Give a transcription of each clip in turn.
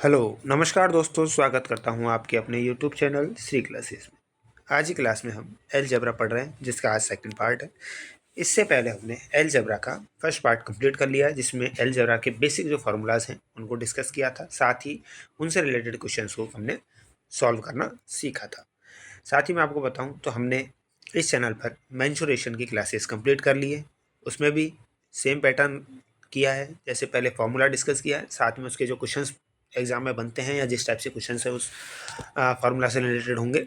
Hello नमस्कार दोस्तों, स्वागत करता हूं आपके अपने यूट्यूब चैनल श्री क्लासेस में। आज की क्लास में हम अलजेब्रा पढ़ रहे हैं, जिसका आज सेकंड पार्ट है। इससे पहले हमने अलजेब्रा का फर्स्ट पार्ट कंप्लीट कर लिया है, जिसमें अलजेब्रा के बेसिक जो फार्मूलाज हैं उनको डिस्कस किया था। साथ ही उनसे रिलेटेड क्वेश्चंस को हमने सॉल्व करना सीखा था। साथ ही मैं आपको बताऊँ तो हमने इस चैनल पर मेंसुरेशन की क्लासेस कंप्लीट कर ली है। उसमें भी सेम पैटर्न किया है, जैसे पहले फार्मूला डिस्कस किया है, साथ में उसके जो क्वेश्चंस एग्जाम में बनते हैं या जिस टाइप से क्वेश्चन है उस फार्मूला से रिलेटेड होंगे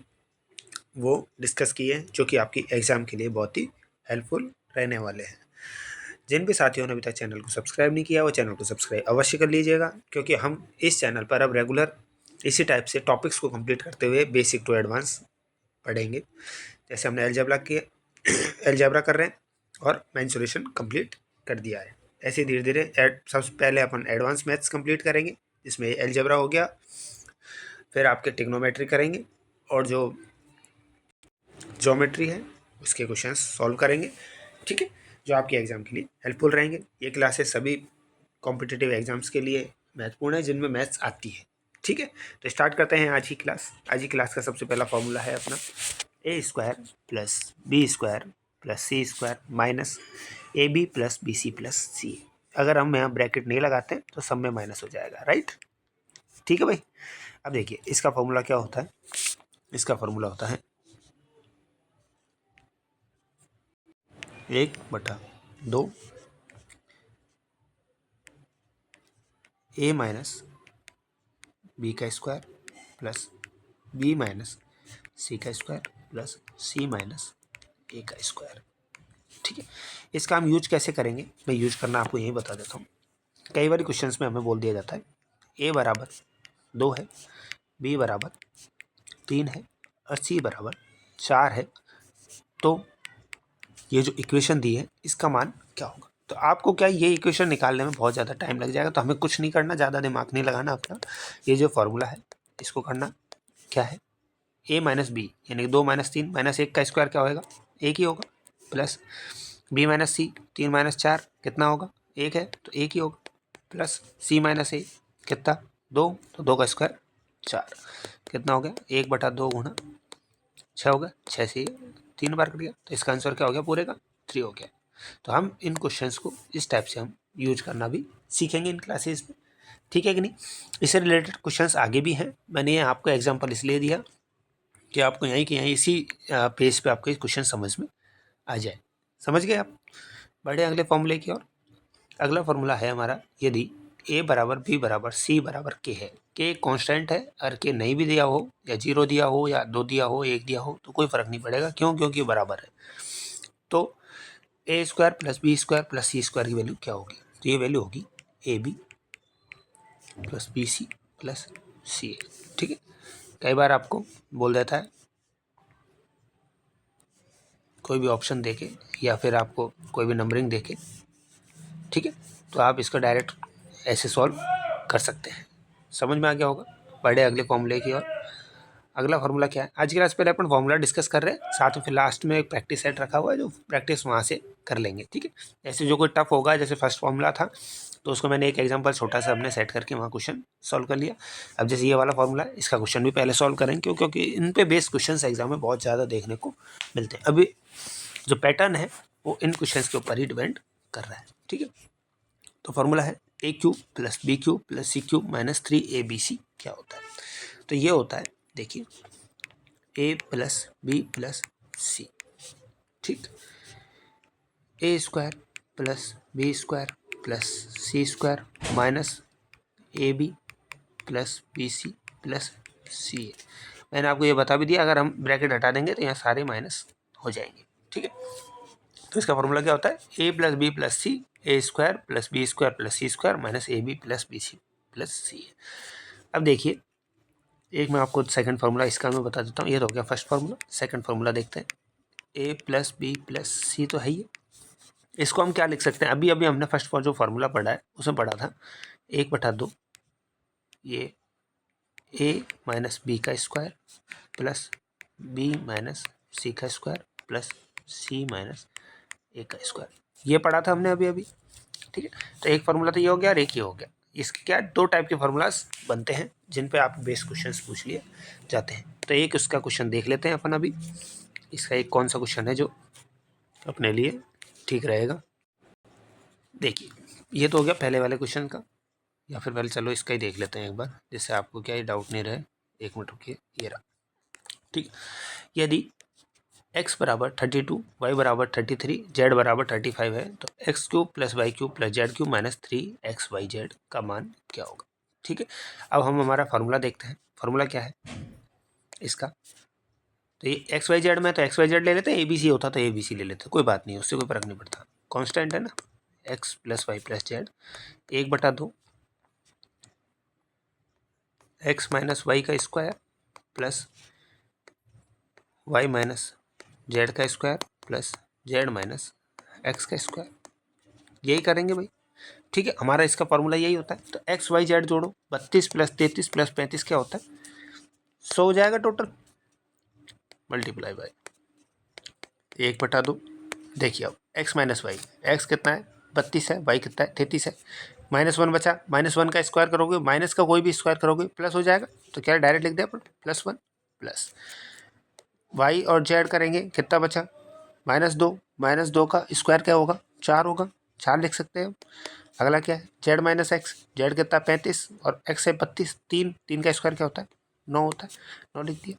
वो डिस्कस किए हैं, जो कि आपकी एग्जाम के लिए बहुत ही हेल्पफुल रहने वाले हैं। जिन भी साथियों ने अभी तक चैनल को सब्सक्राइब नहीं किया वो चैनल को सब्सक्राइब अवश्य कर लीजिएगा, क्योंकि हम इस चैनल पर अब रेगुलर इसी टाइप से टॉपिक्स को कंप्लीट करते हुए बेसिक टू एडवांस पढ़ेंगे। जैसे हमने अलजेब्रा किए अलजेब्रा कर रहे हैं और मेंसुरेशन कंप्लीट कर दिया है। ऐसे धीरे धीरे सबसे पहले अपन एडवांस मैथ्स कंप्लीट करेंगे, जिसमें अलजेब्रा हो गया, फिर आपके ट्रिग्नोमेट्री करेंगे और जो ज्योमेट्री है उसके क्वेश्चंस सॉल्व करेंगे। ठीक है, जो आपके एग्जाम के लिए हेल्पफुल रहेंगे। ये क्लासेस सभी कॉम्पिटिटिव एग्जाम्स के लिए महत्वपूर्ण है जिनमें मैथ्स आती है। ठीक है, तो स्टार्ट करते हैं आज की क्लास। आज की क्लास का सबसे पहला फॉर्मूला है अपना a² plus b² plus c² minus ab plus bc plus c। अगर हम यहाँ ब्रैकेट नहीं लगाते तो सब में माइनस हो जाएगा, राइट। ठीक है भाई, अब देखिए इसका फॉर्मूला क्या होता है। इसका फॉर्मूला होता है 1/2 a माइनस बी का स्क्वायर प्लस b माइनस सी का स्क्वायर प्लस c माइनस ए का स्क्वायर। ठीक है, इसका हम यूज कैसे करेंगे, मैं यूज करना आपको यही बता देता हूँ। कई बार क्वेश्चंस में हमें बोल दिया जाता है a बराबर 2 है, b बराबर 3 है और c बराबर 4 है, तो ये जो इक्वेशन दी है इसका मान क्या होगा। तो आपको क्या ये इक्वेशन निकालने में बहुत ज़्यादा टाइम लग जाएगा, तो हमें कुछ नहीं करना, ज़्यादा दिमाग नहीं लगाना अपना। ये जो फॉर्मूला है इसको करना क्या है, a माइनस बी यानी कि 2 माइनस 3 माइनस 1 का स्क्वायर क्या होगा, 1 ही होगा, प्लस b माइनस सी 3 माइनस 4 कितना होगा, 1 है तो 1 ही होगा, प्लस c माइनस ए कितना 2, तो 2 का स्क्वायर 4 कितना हो गया, 1/2 गुणा 6 हो गया, 6 से 3 बार कट गया, तो इसका आंसर क्या हो गया, पूरे का 3 हो गया। तो हम इन क्वेश्चंस को इस टाइप से हम यूज करना भी सीखेंगे इन क्लासेस में। ठीक है कि नहीं। इससे रिलेटेड क्वेश्चंस आगे भी हैं, मैंने ये आपको एग्जांपल इसलिए दिया कि आपको यहीं कि यहीं इसी पेज पे आपके क्वेश्चन समझ में आ जाए। समझ गए आप। बढ़े अगले फॉर्मूले की ओर। अगला फॉर्मूला है हमारा, यदि a बराबर b बराबर c बराबर k है, k कांस्टेंट है, अगर k नहीं भी दिया हो या 0 दिया हो या 2 दिया हो 1 दिया हो तो कोई फर्क नहीं पड़ेगा, क्यों, क्योंकि बराबर है। तो a² plus b² plus c² की वैल्यू क्या होगी, तो ये वैल्यू होगी ab plus bc plus ca। ठीक है, कई बार आपको बोल देता है कोई भी ऑप्शन देके या फिर आपको कोई भी नंबरिंग देके, ठीक है, तो आप इसका डायरेक्ट ऐसे सॉल्व कर सकते हैं। समझ में आ गया होगा। बढ़े अगले फॉर्मूले की ओर। अगला फॉर्मूला क्या है, आज की क्लास पहले अपन फॉर्मूला डिस्कस कर रहे हैं, साथ में फिर लास्ट में एक प्रैक्टिस सेट रखा हुआ है जो प्रैक्टिस वहाँ से कर लेंगे। ठीक है, ऐसे जो कोई टफ होगा, जैसे फर्स्ट फॉर्मूला था तो उसको मैंने एक एग्जांपल छोटा सा हमने सेट करके वहाँ क्वेश्चन सॉल्व कर लिया। अब जैसे ये वाला फॉर्मूला है, इसका क्वेश्चन भी पहले सॉल्व करेंगे, क्योंकि इन पे बेस्ड क्वेश्चन एग्जाम में बहुत ज़्यादा देखने को मिलते हैं। अभी जो पैटर्न है वो इन क्वेश्चन के ऊपर ही डिपेंड कर रहा है। ठीक है, तो फॉर्मूला है a³ plus b³ plus c³ minus 3abc क्या होता है, तो ये होता है, देखिए a plus B plus C. ठीक, a² plus b² plus c² minus ab plus bc plus C. मैंने आपको ये बता भी दिया, अगर हम ब्रैकेट हटा देंगे तो यहाँ सारे माइनस हो जाएंगे। ठीक है, तो इसका फॉर्मूला क्या होता है, a plus B plus C, a² plus b² plus c² minus ab plus bc plus C. अब देखिए एक मैं आपको सेकंड फार्मूला इसका मैं बता देता हूँ। ये तो हो गया फर्स्ट फार्मूला। सेकंड फार्मूला देखते हैं, a प्लस बी प्लस सी तो है ही। इसको हम क्या लिख सकते हैं, अभी अभी हमने फर्स्ट जो फार्मूला पढ़ा है उसमें पढ़ा था 1/2 ये a माइनस बी का स्क्वायर प्लस b माइनस सी का स्क्वायर प्लस c माइनस ए का स्क्वायर, ये पढ़ा था हमने अभी अभी। ठीक है, तो एक फार्मूला तो ये हो गया और एक ही हो गया। इसके क्या 2 टाइप के फार्मूलाज बनते हैं जिन पे आप बेस क्वेश्चंस पूछ लिए जाते हैं। तो एक उसका क्वेश्चन देख लेते हैं अपन अभी। इसका एक कौन सा क्वेश्चन है जो अपने लिए ठीक रहेगा। देखिए, ये तो हो गया पहले वाले क्वेश्चन का, या फिर पहले चलो इसका ही देख लेते हैं एक बार, जिससे आपको क्या डाउट नहीं रहे। 1 मिनट रुकिए, ये रहा। ठीक, यदि x बराबर 32, y बराबर 33, z बराबर 35 है तो X cube plus Y cube plus Z cube minus 3xyz का मान क्या होगा। ठीक है, अब हम हमारा फार्मूला देखते हैं। फार्मूला क्या है इसका, तो ये एक्स वाई जेड में तो एक्स वाई जेड ले लेते हैं, ABC होता तो ABC ले लेते, कोई बात नहीं, उससे कोई फर्क नहीं पड़ता, कांस्टेंट है ना। x plus Y plus Z 1/2 x minus Y का square plus Y minus Z का square plus Z minus X का स्क्वायर, यही करेंगे भाई। ठीक है, हमारा इसका फॉर्मूला यही होता है। तो एक्स वाई जेड जोड़ो, 32 प्लस 33 प्लस 35 क्या होता है, 100 हो जाएगा टोटल, मल्टीप्लाई बाय 1/2। देखिए अब एक्स माइनस वाई, एक्स कितना है 32 है, वाई कितना है 33 है, -1 बचा, -1 का स्क्वायर करोगे, माइनस का कोई भी स्क्वायर करोगे प्लस हो जाएगा, तो क्या डायरेक्ट लिख दिया अपन +1 प्लस वाई और जेड करेंगे, कितना बचा -2, -2 का स्क्वायर क्या होगा 4 होगा, 4 लिख सकते हैं। अगला क्या है जेड माइनस एक्स, जेड कितना 35 और एक्स है 32, 3 का स्क्वायर क्या होता है 9 होता है, 9 लिख दिया।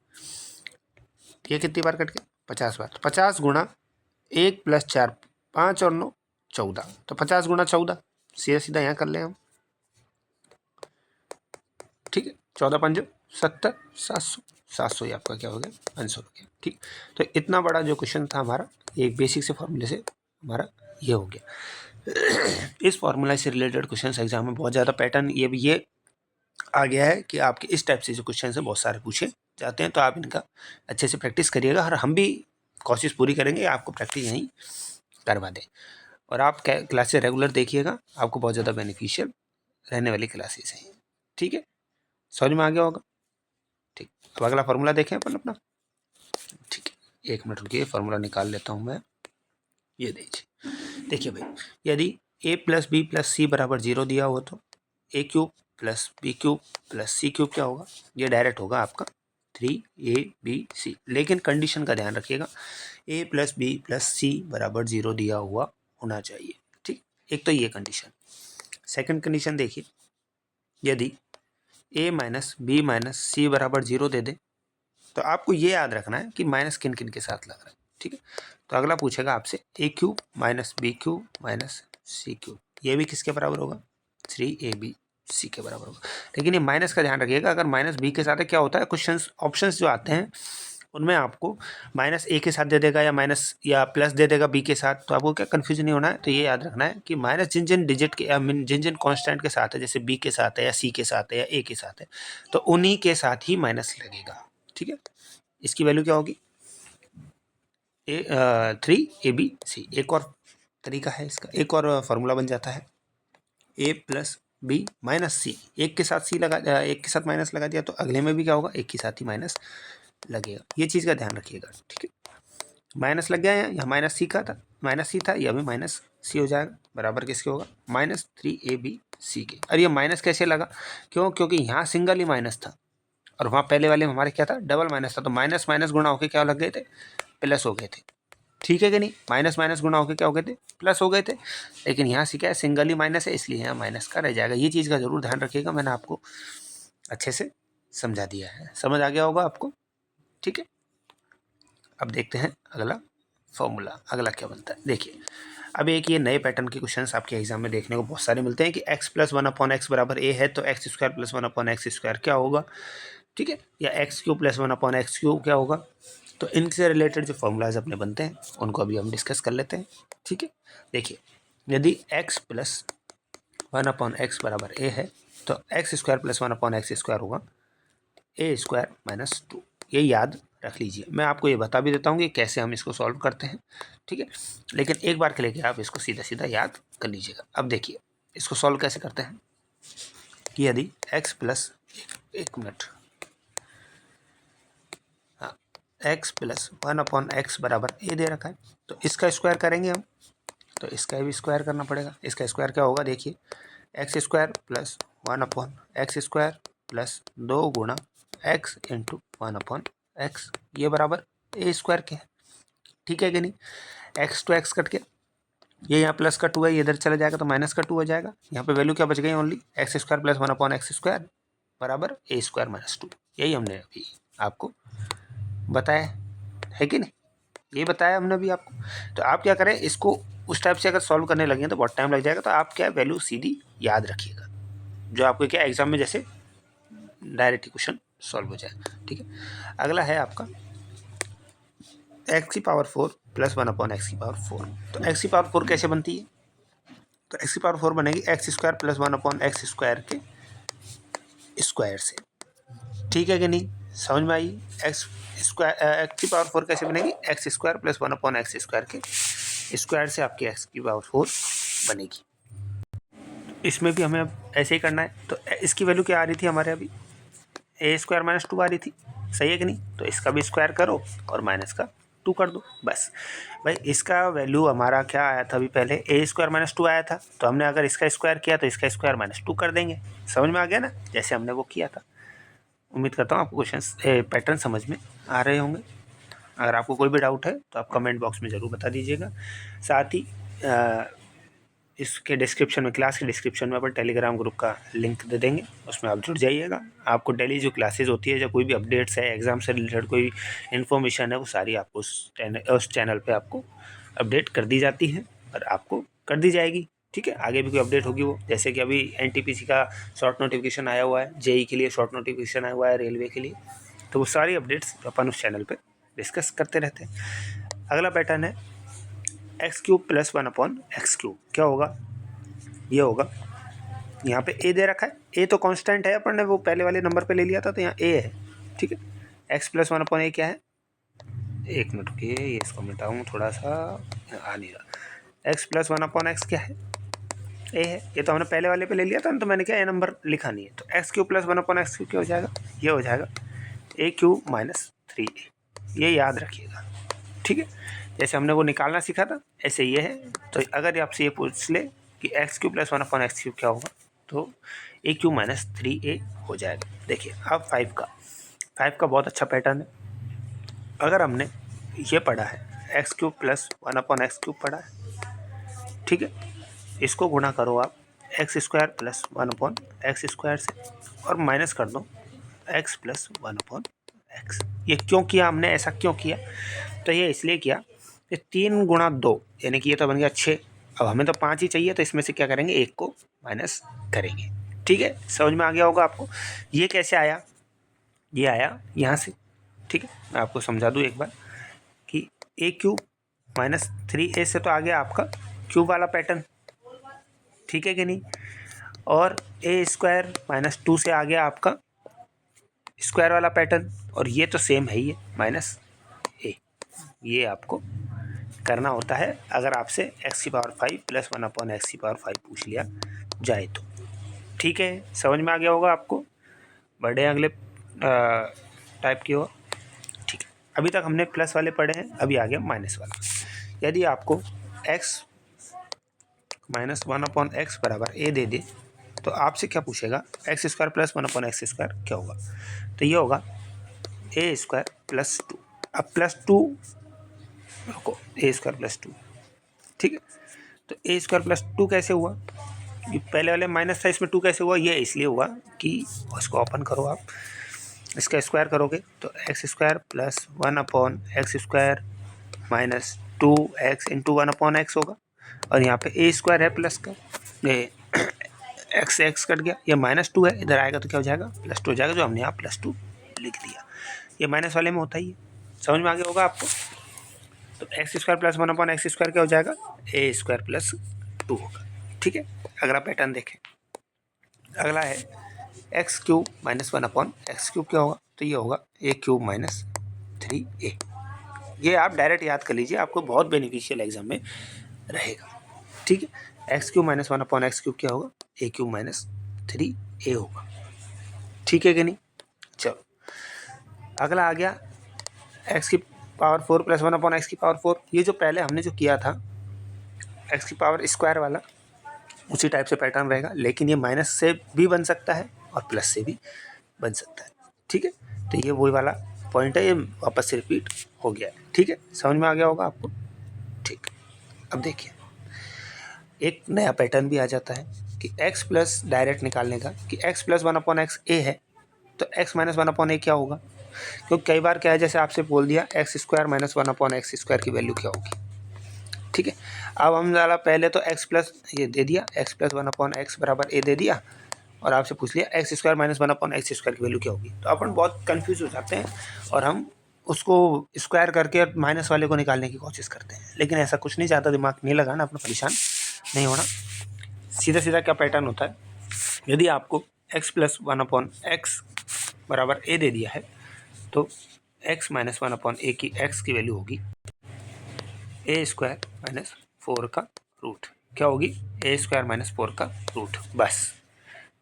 ये कितनी बार कट गया 50 बार, 50 गुणा 1 प्लस 4 5 और 9 14, तो 50 गुणा 14 सीधा सीधा यहाँ कर लें हम। ठीक है, 14 पंजो 70, 700, 700 ही आपका क्या हो गया आंसर हो गया। ठीक, तो इतना बड़ा जो क्वेश्चन था हमारा, एक बेसिक से फॉर्मूले से हमारा ये हो गया। इस फॉर्मूला से रिलेटेड क्वेश्चन एग्जाम में बहुत ज़्यादा पैटर्न ये आ गया है कि आपके इस टाइप से जो क्वेश्चन है बहुत सारे पूछे जाते हैं, तो आप इनका अच्छे से प्रैक्टिस करिएगा, और हम भी कोशिश पूरी करेंगे आपको प्रैक्टिस यहीं करवा दें, और आप क्लासेस रेगुलर देखिएगा, आपको बहुत ज़्यादा बेनिफिशियल रहने वाली क्लासेस हैं। ठीक है, समझ में आ गया होगा। ठीक, अब अगला फार्मूला देखें अपन अपना। ठीक है, 1 मिनट रुकिए, फार्मूला निकाल लेता हूँ मैं। ये देखिए भाई, यदि a plus B plus C बराबर 0 दिया हो तो a cube plus B cube plus C cube क्या होगा, ये डायरेक्ट होगा आपका 3ab, लेकिन कंडीशन का ध्यान रखिएगा, a plus B plus C बराबर 0 दिया हुआ होना चाहिए। ठीक, एक तो ये कंडीशन। सेकंड कंडीशन देखिए, यदि a माइनस बी माइनस सी बराबर 0 दे दे तो आपको ये याद रखना है कि माइनस किन किन के साथ लग रहा है। ठीक है, तो अगला पूछेगा आपसे a cube minus B cube minus C cube, ये भी किसके बराबर होगा 3abc के बराबर होगा। लेकिन ये माइनस का ध्यान रखिएगा, अगर माइनस बी के साथ है क्या होता है, क्वेश्चन ऑप्शंस जो आते हैं उनमें आपको माइनस ए के साथ दे देगा या माइनस या प्लस दे देगा बी के साथ, तो आपको क्या कन्फ्यूजन नहीं होना है। तो ये याद रखना है कि माइनस जिन जिन डिजिट के या जिन जिन कॉन्स्टेंट के साथ है, जैसे बी के साथ है या सी के साथ है या ए के साथ है, तो उन्हीं के साथ ही माइनस लगेगा। ठीक है, इसकी वैल्यू क्या होगी 3abc। एक और तरीका है इसका, एक और फार्मूला बन जाता है a प्लस बी माइनस सी, एक के साथ सी लगा, एक के साथ माइनस लगा दिया तो अगले में भी क्या होगा एक के साथ ही माइनस लगेगा, ये चीज़ का ध्यान रखिएगा। ठीक है, माइनस लग गया है, यहाँ माइनस सी का था, माइनस सी था, यह भी माइनस सी हो जाएगा, बराबर किसके होगा -3abc के। और ये माइनस कैसे लगा, क्यों, क्योंकि यहाँ सिंगल ही माइनस था और वहाँ पहले वाले में हमारे क्या था डबल माइनस था, तो माइनस माइनस गुणा होकर क्या लग गए थे प्लस हो गए थे। ठीक है कि नहीं, माइनस माइनस गुणा होकर क्या हो गए थे प्लस हो गए थे, लेकिन यहाँ से क्या है सिंगल ही माइनस है, इसलिए यहाँ माइनस का रह जाएगा। ये चीज़ का जरूर ध्यान रखिएगा, मैंने आपको अच्छे से समझा दिया है, समझ आ गया होगा आपको। ठीक है, अब देखते हैं अगला फॉर्मूला, अगला क्या बनता है। देखिए, अब एक ये नए पैटर्न के क्वेश्चंस आपके एग्जाम में देखने को बहुत सारे मिलते हैं कि x प्लस 1/x बराबर a है तो x square plus 1/x square क्या होगा। ठीक है, या x cube plus 1/x cube क्या होगा। तो इनसे रिलेटेड जो फॉर्मूलाज अपने बनते हैं उनको अभी हम डिस्कस कर लेते हैं। ठीक है, देखिए, यदि x प्लस 1/x बराबर a है तो X square plus 1/x square होगा a स्क्वायर माइनस 2। ये याद रख लीजिए, मैं आपको ये बता भी देता हूँ कि कैसे हम इसको सॉल्व करते हैं। ठीक है, लेकिन एक बार के लिए आप इसको सीधा सीधा याद कर लीजिएगा। अब देखिए इसको सॉल्व कैसे करते हैं कि यदि x प्लस एक मिनट, हाँ, x प्लस 1/x बराबर a दे रखा है, तो इसका स्क्वायर करेंगे हम, तो इसका भी स्क्वायर करना पड़ेगा। इसका स्क्वायर क्या होगा देखिए x square plus 1/x² plus 2 गुणा x इंटू 1/x, ये बराबर ए स्क्वायर के है। ठीक है कि नहीं? x तो x कट के, ये यहाँ प्लस का 2 है, ये इधर चला जाएगा तो माइनस का 2 हो जाएगा। यहाँ पे वैल्यू क्या बच गई? ओनली x² प्लस 1/x² बराबर a² माइनस 2। यही हमने अभी आपको बताया है कि नहीं? ये बताया हमने अभी आपको। तो आप क्या करें, इसको उस टाइप से अगर सॉल्व करने लगे तो बहुत टाइम लग जाएगा, तो आप क्या वैल्यू सीधी याद रखिएगा, जो आपको क्या एग्जाम में जैसे डायरेक्ट क्वेश्चन सॉल्व हो जाए। ठीक है, अगला है आपका x⁴ प्लस 1/x⁴। तो x⁴ कैसे बनती है? तो x⁴ बनेगी x² प्लस 1/x² के स्क्वायर से। ठीक है कि नहीं? समझ में आई? x⁴ कैसे बनेगी? x² प्लस 1/x² के स्क्वायर से आपकी x⁴ बनेगी। इसमें भी हमें अब ऐसे ही करना है। तो इसकी वैल्यू क्या आ रही थी हमारे अभी? a² माइनस 2 आ रही थी, सही है कि नहीं? तो इसका भी स्क्वायर करो और माइनस का 2 कर दो, बस। भाई इसका वैल्यू हमारा क्या आया था अभी पहले? a² माइनस 2 आया था, तो हमने अगर इसका स्क्वायर किया तो इसका स्क्वायर माइनस 2 कर देंगे। समझ में आ गया ना, जैसे हमने वो किया था। उम्मीद करता हूँ आपको क्वेश्चन पैटर्न समझ में आ रहे होंगे। अगर आपको कोई भी डाउट है तो आप कमेंट बॉक्स में ज़रूर बता दीजिएगा। साथ ही इसके डिस्क्रिप्शन में, क्लास के डिस्क्रिप्शन में अपन टेलीग्राम ग्रुप का लिंक दे देंगे, उसमें आप जुड़ जाइएगा। आपको डेली जो क्लासेस होती है, जो कोई भी अपडेट्स है, एग्ज़ाम से रिलेटेड कोई इन्फॉर्मेशन है, वो सारी आपको उस चैनल पे आपको अपडेट कर दी जाती है और आपको कर दी जाएगी। ठीक है, आगे भी कोई अपडेट होगी वो, जैसे कि अभी NTPC का शॉर्ट नोटिफिकेशन आया हुआ है, JEE के लिए शॉर्ट नोटिफिकेशन आया हुआ है, रेलवे के लिए, तो वो सारी अपडेट्स अपन उस चैनल पर डिस्कस करते रहते हैं। अगला पैटर्न है x³ प्लस 1/x³। क्या होगा? ये होगा, यहाँ पे a दे रखा है, a तो कांस्टेंट है, अपन ने वो पहले वाले नंबर पे ले लिया था, तो यहाँ a है। ठीक है, x प्लस 1/a क्या है? एक मिनट रुकिए, ये इसको मिटाऊँ थोड़ा सा, आ नहीं रहा। x प्लस 1/x क्या है? a है। ये तो हमने पहले वाले पे ले लिया था ना, तो मैंने क्या a नंबर लिखा नहीं है। तो x³ प्लस 1/x³ क्या हो जाएगा? ये हो जाएगा a³ माइनस 3a। ये याद रखिएगा। ठीक है, जैसे हमने वो निकालना सीखा था, ऐसे ये है। तो अगर आपसे ये पूछ ले कि x³ प्लस 1/x³ क्या होगा, तो a³ माइनस 3a हो जाएगा। देखिए अब 5 का बहुत अच्छा पैटर्न है। अगर हमने ये पढ़ा है x³ प्लस 1/x³ पढ़ा है, ठीक है, इसको गुणा करो आप x² प्लस 1/x² से और माइनस कर दो x प्लस 1/x। ये क्यों किया हमने, ऐसा क्यों किया? तो ये इसलिए किया कि 3 गुणा 2 यानी कि ये तो बन गया 6। अब हमें तो 5 ही चाहिए, तो इसमें से क्या करेंगे? 1 को माइनस करेंगे। ठीक है, समझ में आ गया होगा आपको। ये कैसे आया? ये आया यहाँ से। ठीक है, मैं आपको समझा दूँ एक बार कि a³ माइनस 3a से तो आ गया आपका क्यूब वाला पैटर्न, ठीक है कि नहीं? और a² माइनस 2 से आ गया आपका स्क्वायर वाला पैटर्न, और ये तो सेम है ही है, माइनस a। ये आपको करना होता है अगर आपसे x⁵ प्लस 1/x⁵ पूछ लिया जाए तो। ठीक है, समझ में आ गया होगा आपको। बढ़े अगले टाइप की ओर। ठीक है, अभी तक हमने प्लस वाले पढ़े हैं, अभी आ गया माइनस वाला। यदि आपको x माइनस 1/x बराबर a दे दे, तो आपसे क्या पूछेगा? x² प्लस 1/x² क्या होगा? तो ये होगा a² प्लस 2। अब प्लस 2 को a² प्लस 2, ठीक है। तो a² प्लस 2 कैसे हुआ? ये पहले वाले माइनस था, इसमें 2 कैसे हुआ? ये इसलिए हुआ कि उसको ओपन करो आप, इसका स्क्वायर करोगे तो x² plus 1/x² minus 2x into 1/x होगा, और यहाँ पे a² है प्लस का, ये x कट गया, ये -2 है, इधर आएगा तो क्या हो जाएगा? +2 हो जाएगा, जो हमने यहाँ +2 लिख दिया। ये माइनस वाले में होता ही है, समझ में आ गया होगा आपको। तो x² प्लस 1/x² क्या हो जाएगा? a² प्लस 2 होगा। ठीक है, अगला पैटर्न देखें। अगला है x³ माइनस 1/x³ क्या होगा? तो ये होगा a³ माइनस 3a। ये आप डायरेक्ट याद कर लीजिए, आपको बहुत बेनिफिशियल एग्जाम में रहेगा। ठीक है, x³ माइनस 1/x³ क्या होगा? a³ माइनस 3a होगा। ठीक है कि नहीं? चलो अगला आ गया x⁴ प्लस 1/x⁴। ये जो पहले हमने जो किया था x² वाला, उसी टाइप से पैटर्न रहेगा, लेकिन ये माइनस से भी बन सकता है और प्लस से भी बन सकता है। ठीक है, तो ये वही वाला पॉइंट है, ये वापस से रिपीट हो गया है। ठीक है, समझ में आ गया होगा आपको। ठीक, अब देखिए एक नया पैटर्न भी आ जाता है कि x प्लस डायरेक्ट निकालने का, कि x प्लस 1/x a है तो x माइनस 1/a क्या होगा। क्योंकि कई बार क्या है, जैसे आपसे बोल दिया x² माइनस 1/x² की वैल्यू क्या होगी। ठीक है, अब हम ज़रा पहले तो x प्लस ये दे दिया, x प्लस 1/x बराबर a दे दिया, और आपसे पूछ लिया x² माइनस 1/x² की वैल्यू क्या होगी। तो अपन बहुत कन्फ्यूज हो जाते हैं और हम उसको स्क्वायर करके माइनस वाले को निकालने की कोशिश करते हैं, लेकिन ऐसा कुछ नहीं, ज़्यादा दिमाग नहीं लगाना, अपना परेशान नहीं होना। सीधा सीधा क्या पैटर्न होता है, यदि आपको x प्लस 1/x बराबर a दे दिया है तो x माइनस 1/a की x की वैल्यू होगी a² माइनस 4 का रूट। क्या होगी, a² माइनस 4 का रूट। बस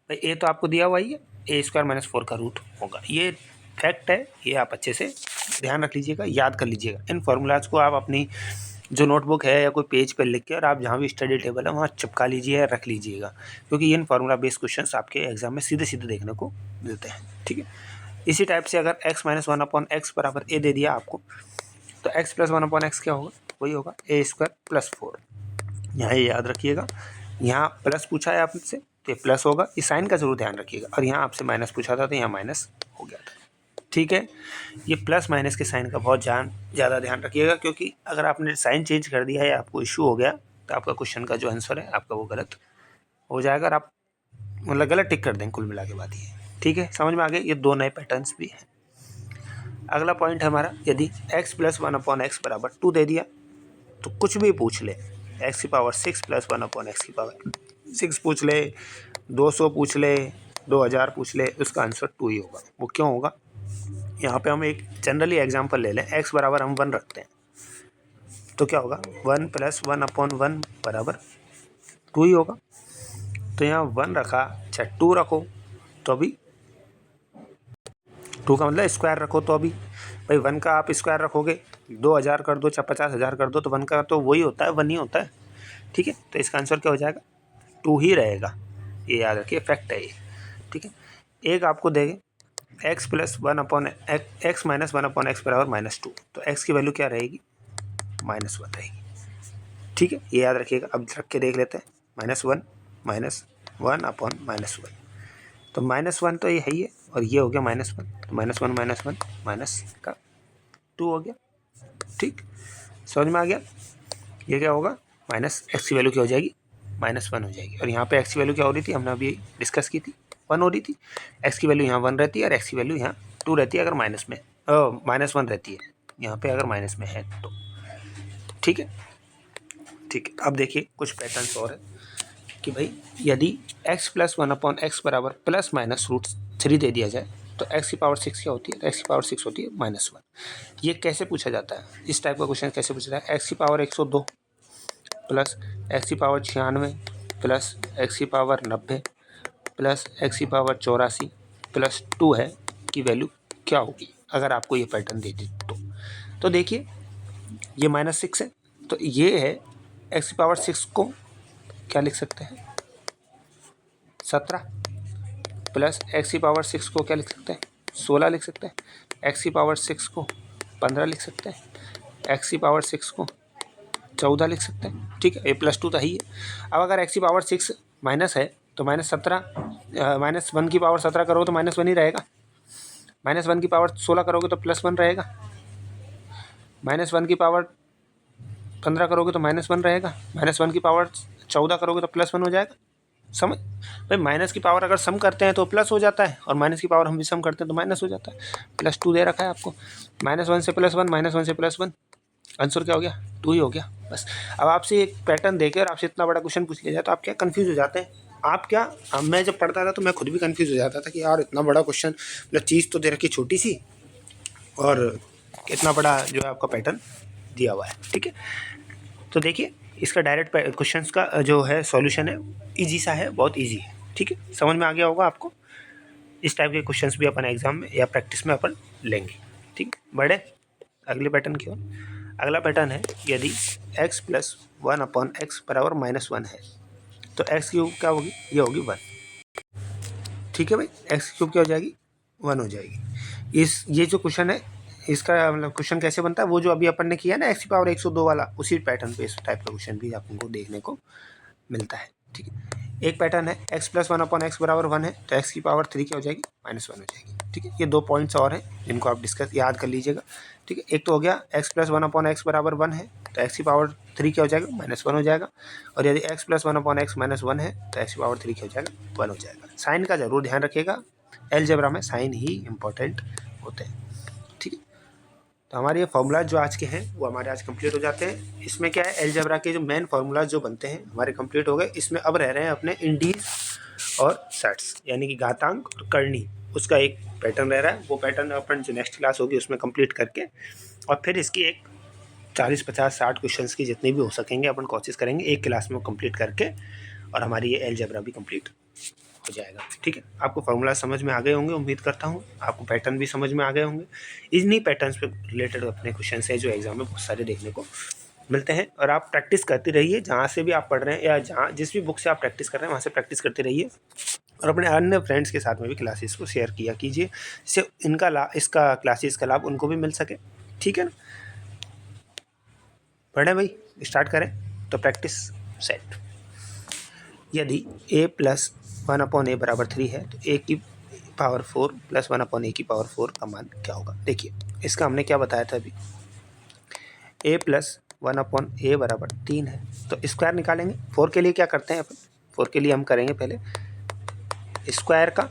भाई a तो आपको दिया हुआ ही है, a² माइनस 4 का रूट होगा। ये फैक्ट है, ये आप अच्छे से ध्यान रख लीजिएगा, याद कर लीजिएगा। इन फॉर्मूलाज को आप अपनी जो नोटबुक है या कोई पेज पर लिख के, और आप जहाँ भी स्टडी टेबल है वहाँ चिपका लीजिए, रख लीजिएगा, क्योंकि इन फार्मूला बेस्ड क्वेश्चंस आपके एग्जाम में सीधे सीधे देखने को मिलते हैं। ठीक है, इसी टाइप से अगर x माइनस 1/x बराबर a दे दिया आपको, तो x प्लस 1/x क्या होगा, वही होगा a² प्लस 4। यहाँ ये याद रखिएगा, यहाँ प्लस पूछा है आपसे तो ये प्लस होगा, इस साइन का जरूर ध्यान रखिएगा, और यहाँ आपसे माइनस पूछा था तो यहाँ माइनस हो गया था। ठीक है, ये प्लस माइनस के साइन का बहुत ज़्यादा ध्यान रखिएगा, क्योंकि अगर आपने साइन चेंज कर दिया है, आपको इशू हो गया, तो आपका क्वेश्चन का जो आंसर है आपका वो गलत हो जाएगा, और आप मतलब गलत टिक कर देंगे कुल मिला के बात ये। ठीक है, समझ में आ गए, ये दो नए पैटर्न्स भी हैं। अगला पॉइंट है हमारा, यदि x प्लस 1/x बराबर 2 दे दिया तो कुछ भी पूछ ले, x की पावर 6 प्लस 1/x की पावर 6 पूछ ले, 200 पूछ ले, 2000 पूछ ले, उसका आंसर 2 ही होगा। वो क्यों होगा, यहाँ पे हम एक जनरली एग्जांपल ले लें, x बराबर हम 1 रखते हैं तो क्या होगा, 1 प्लस 1/1 बराबर 2 ही होगा। तो यहाँ 1 रखा, अच्छा 2 रखो तो अभी 2 का मतलब स्क्वायर रखो, तो अभी भाई 1 का आप स्क्वायर रखोगे, 2000 कर दो चाहे 50,000 कर दो, तो 1 का तो वही होता है, 1 ही होता है। ठीक है, तो इसका आंसर क्या हो जाएगा, 2 ही रहेगा, ये याद रखिए, फैक्ट है ये। ठीक है, एक आपको देंगे x plus 1/x minus 1/x बराबर -2, तो x की वैल्यू क्या रहेगी, -1 रहेगी। ठीक है, ये याद रखिएगा। अब रख के देख लेते हैं, -1 -1/-1, तो -1 तो ये है ही है, और ये हो गया -1, तो -1 माइनस का 2 हो गया। ठीक, समझ में आ गया। ये क्या होगा, माइनस x की वैल्यू क्या हो जाएगी, -1 हो जाएगी, और यहाँ पे x की वैल्यू क्या हो रही थी, हमने अभी डिस्कस की थी, 1 हो रही थी। x की वैल्यू यहाँ 1 रहती है, और x की वैल्यू यहाँ 2 रहती है, अगर माइनस में -1 रहती है, यहाँ पे अगर माइनस में है तो। ठीक है, ठीक है, अब देखिए कुछ पैटर्न्स और है कि भाई यदि x प्लस 1/x बराबर प्लस माइनस √3 दे दिया जाए तो x की पावर 6 क्या होती है, तो x की पावर 6 होती है -1। ये कैसे पूछा जाता है, इस टाइप का क्वेश्चन कैसे पूछा जाता है, x की पावर 102 प्लस x की पावर 96 प्लस x की पावर 90 प्लस x की पावर 84 प्लस 2 है की वैल्यू क्या होगी, अगर आपको ये पैटर्न दे दी तो देखिए ये -6 है, तो ये है x की पावर 6 को क्या लिख सकते हैं, 17 प्लस x की पावर 6 को क्या लिख सकते हैं, 16 लिख सकते हैं, x की पावर 6 को 15 लिख सकते हैं, x की पावर 6 को 14 लिख सकते हैं। ठीक है, ये +2 तो ही है। अब अगर x की पावर 6 माइनस है तो -17 -1 की पावर 17 करोगे तो -1 ही रहेगा, -1 की पावर 16 करोगे तो +1 रहेगा, -1 की पावर 15 करोगे तो -1 रहेगा, -1 की पावर 14 करोगे तो +1 हो जाएगा। समझ भाई, माइनस की पावर अगर सम करते हैं तो प्लस हो जाता है, और माइनस की पावर हम भी सम करते हैं तो माइनस हो जाता है। +2 दे रखा है आपको, -1 से +1, -1 से +1, आंसर क्या हो गया, 2 ही हो गया। बस अब आपसे एक पैटर्न देके और आपसे इतना बड़ा क्वेश्चन पूछ लिया जाए तो आप क्या कंफ्यूज हो जाते हैं। आप क्या, मैं जब पढ़ता था तो मैं खुद भी कंफ्यूज हो जाता था कि यार इतना बड़ा क्वेश्चन, मतलब चीज़ तो दे रखी छोटी सी, और इतना बड़ा जो है आपका पैटर्न दिया हुआ है। ठीक है, तो देखिए इसका डायरेक्ट क्वेश्चंस का जो है सॉल्यूशन है इजी सा है, बहुत इजी है। ठीक है, समझ में आ गया होगा आपको। इस टाइप के क्वेश्चंस भी अपन एग्जाम में या प्रैक्टिस में अपन लेंगे। ठीक, बढ़े अगले पैटर्न की ओर। अगला पैटर्न है, यदि x प्लस 1/x बराबर -1 है तो एक्स क्यूब क्या होगी, ये होगी 1। ठीक है भाई, एक्स क्यूब क्या हो जाएगी, 1 हो जाएगी। ये जो क्वेश्चन है इसका मतलब क्वेश्चन कैसे बनता है, वो जो अभी अपन ने किया ना x⁴ वाला, उसी पैटर्न पे इस टाइप का क्वेश्चन भी आपको देखने को मिलता है। ठीक है, एक पैटर्न है x + 1/x = 1 है, तो x⁴ क्या हो जाएगी, -1 हो जाएगी। ठीक है, ये 2 पॉइंट्स और हैं जिनको आप डिस्कस याद कर लीजिएगा। ठीक है, एक तो हो गया x + 1/x = 1 है, तो x⁴ क्या हो जाएगा, -1 हो जाएगा। और यदि x + 1/x - 1 है, तो x⁴ क्या हो जाएगा, 1 हो जाएगा। साइन का जरूर ध्यान रखिएगा, अलजेब्रा में साइन ही इंपॉर्टेंट होते हैं। ठीक है, तो हमारे ये फार्मूलाज जो आज के हैं वो हमारे आज कंप्लीट हो जाते हैं। इसमें क्या है, अलजेब्रा के जो मेन फार्मूलाज जो बनते हैं हमारे कंप्लीट हो गए। इसमें अब रह रहे हैं अपने इंडीज और सेट्स, यानी कि घातांक और करनी, उसका एक पैटर्न रह रहा है। वो पैटर्न अपन जो नेक्स्ट क्लास होगी उसमें कंप्लीट करके, और फिर इसकी एक 40, 50, 60 क्वेश्चंस की जितने भी हो सकेंगे अपन कोशिश करेंगे एक क्लास में कंप्लीट करके, और हमारी ये अलजेब्रा भी कंप्लीट हो जाएगा। ठीक है, आपको फार्मूला समझ में आ गए होंगे, उम्मीद करता हूँ आपको पैटर्न भी समझ में आ गए होंगे। इन्हीं पैटर्न्स पे रिलेटेड अपने क्वेश्चन हैं जो एग्जाम में बहुत सारे देखने को मिलते हैं। और आप प्रैक्टिस करते रहिए, जहाँ से भी आप पढ़ रहे हैं या जहाँ जिस भी बुक से आप प्रैक्टिस कर रहे हैं वहाँ से प्रैक्टिस करते रहिए, और अपने अन्य फ्रेंड्स के साथ में भी क्लासेस को शेयर किया कीजिए, जिससे इसका क्लासेस का लाभ उनको भी मिल सके। ठीक है ना, पढ़ें भाई, स्टार्ट करें। तो प्रैक्टिस सेट। यदि a + 1/a = 3 है, तो a⁴ + 1/a⁴ का मान क्या होगा। देखिए, इसका हमने क्या बताया था अभी, a + 1/a = 3 है, तो स्क्वायर निकालेंगे। 4 के लिए क्या करते हैं अपन, 4 के लिए हम करेंगे पहले स्क्वायर का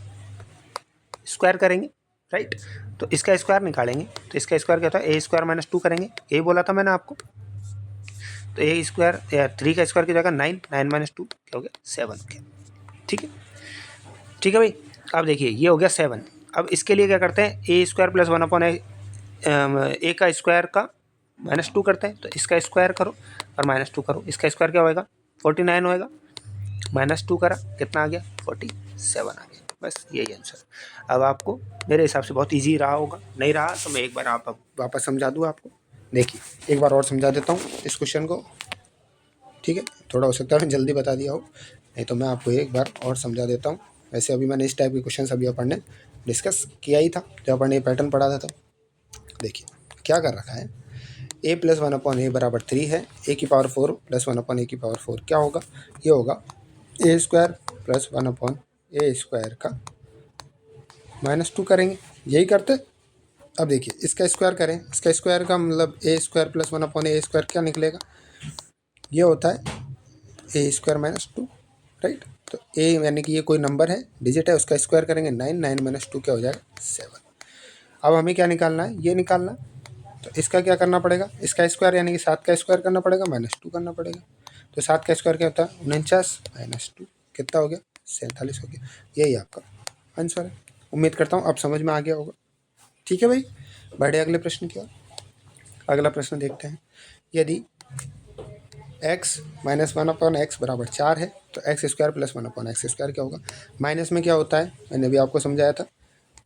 स्क्वायर करेंगे, राइट। तो इसका स्क्वायर निकालेंगे, तो इसका स्क्वायर क्या होता है, a² - 2 करेंगे, यही बोला था मैंने आपको। तो a² या 3 का स्क्वायर की जगह 9, 9 - 2 क्या हो गया, 7 हो गया। ठीक है, ठीक है भाई। अब देखिए, ये हो गया 7। अब इसके लिए क्या करते हैं, a² + 1/a का स्क्वायर का -2 करते हैं, तो इसका स्क्वायर करो और -2 करो, इसका स्क्वायर क्या होएगा, 49 होएगा। -2 करा, कितना आ गया, 47 आ गया। बस यही आंसर। अब आपको मेरे हिसाब से बहुत इजी रहा होगा, नहीं रहा तो मैं एक बार आप वापस समझा दूँ आपको। देखिए, एक बार और समझा देता हूँ इस क्वेश्चन को। ठीक है, थोड़ा हो सकता है मैं जल्दी बता दिया हो, नहीं तो मैं आपको एक बार और समझा देता हूँ। वैसे अभी मैंने इस टाइप के क्वेश्चन अभी अपन ने डिस्कस किया ही था जब अपन ने पैटर्न पढ़ा था। तब देखिए क्या कर रखा है, a + 1/a = 3 है, a⁴ + 1/a⁴ क्या होगा, ये होगा a² + 1/a² का -2 करेंगे, यही करते। अब देखिए, इसका स्क्वायर करें, इसका स्क्वायर का मतलब a² + 1/a² क्या निकलेगा, ये होता है a² - 2, राइट। तो a यानी कि ये कोई नंबर है, डिजिट है, उसका स्क्वायर करेंगे 9, 9 - 2 क्या हो जाएगा, 7। अब हमें क्या निकालना है, ये निकालना है। तो इसका क्या करना पड़ेगा, इसका स्क्वायर यानी कि 7 का स्क्वायर करना पड़ेगा, -2 करना पड़ेगा। तो 7 का स्क्वायर क्या होता है, 49 - 2 कितना हो गया, 47 हो गया। यही आपका आंसर है। उम्मीद करता हूँ अब समझ में आ गया होगा। ठीक है भाई, बढ़े अगले प्रश्न की ओर। अगला प्रश्न देखते हैं। यदि x - 1/x = 4 है, तो x² + 1/x² क्या होगा। माइनस में क्या होता है, मैंने भी आपको समझाया था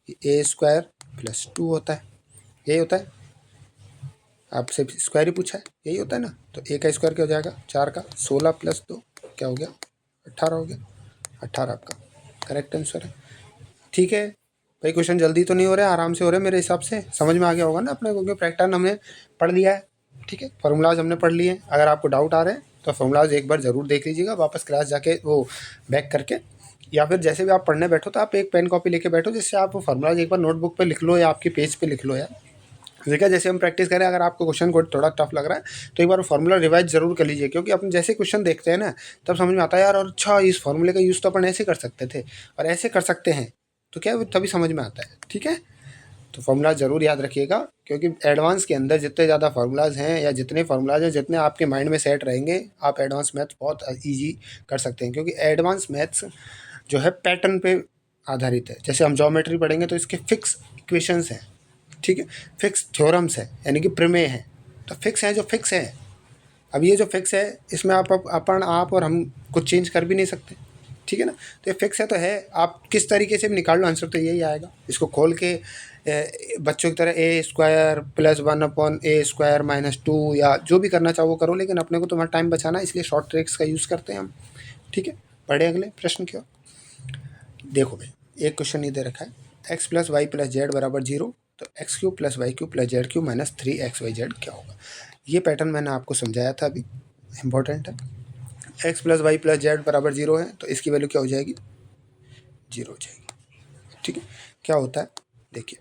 कि a² + 2 होता है, यही होता है। आपसे स्क्वायर ही पूछा है, यही होता है ना। तो a का स्क्वायर क्या हो जाएगा, 4 का 16 + 2 क्या हो गया, 18 हो गया। 18 आपका करेक्ट आंसर है। ठीक है भाई, क्वेश्चन जल्दी तो नहीं हो रहे, आराम से हो रहे, मेरे हिसाब से समझ में आ गया होगा ना अपने को, क्योंकि पैटर्न हमने पढ़ लिया है। ठीक है, फार्मूलाज हमने पढ़ लिए हैं। अगर आपको डाउट आ रहे हैं तो फार्मूलाज एक बार ज़रूर देख लीजिएगा, वापस क्लास जाके वो बैक करके, या फिर जैसे भी आप पढ़ने बैठो तो आप एक पेन कॉपी लेके बैठो, जिससे आप वो फार्मूलाज एक बार नोटबुक पे लिख लो या आपके पेज पे लिख लो यार। देखा, जैसे हम प्रैक्टिस करें, अगर आपको क्वेश्चन को थोड़ा टफ लग रहा है तो एक बार फार्मूला रिवाइज जरूर कर लीजिए, क्योंकि अपन जैसे क्वेश्चन देखते हैं ना तब समझ में आता है यार, और अच्छा इस फार्मूले का यूज़ तो अपन ऐसे कर सकते थे और ऐसे कर सकते हैं, तो क्या तभी समझ में आता है। ठीक है, तो फार्मूला ज़रूर याद रखिएगा, क्योंकि एडवांस के अंदर जितने ज़्यादा फार्मूलाज हैं या जितने फार्मूलाज हैं जितने आपके माइंड में सेट रहेंगे, आप एडवांस मैथ्स बहुत ईजी कर सकते हैं। क्योंकि एडवांस मैथ्स जो है पैटर्न पे आधारित है। जैसे हम ज्योमेट्री पढ़ेंगे तो इसके फिक्स इक्वेशंस हैं, ठीक है, फिक्स थ्योरम्स है, यानी कि प्रमेय है। तो फिक्स है जो फिक्स है। अब ये जो फिक्स है इसमें आप और हम कुछ चेंज कर भी नहीं सकते। ठीक है ना, तो ये फिक्स है तो है, आप किस तरीके से भी निकाल लो आंसर तो यही आएगा। इसको खोल के बच्चों की तरह a² + 1/a² - 2 या जो भी करना चाहो वो करो, लेकिन अपने को तुम्हारा टाइम बचाना है, इसलिए शॉर्ट ट्रिक्स का यूज़ करते हैं हम। ठीक है, पढ़े अगले प्रश्न की ओर। देखो भाई, एक क्वेश्चन ये दे रखा है X plus Y plus Z बराबर 0, तो X cube plus Y cube plus Z cube minus 3xyz क्या होगा। ये पैटर्न मैंने आपको समझाया था अभी, इंपॉर्टेंट है। X plus Y plus Z बराबर 0 है, तो इसकी वैल्यू क्या हो जाएगी, 0 हो जाएगी। ठीक है, क्या होता है देखिए,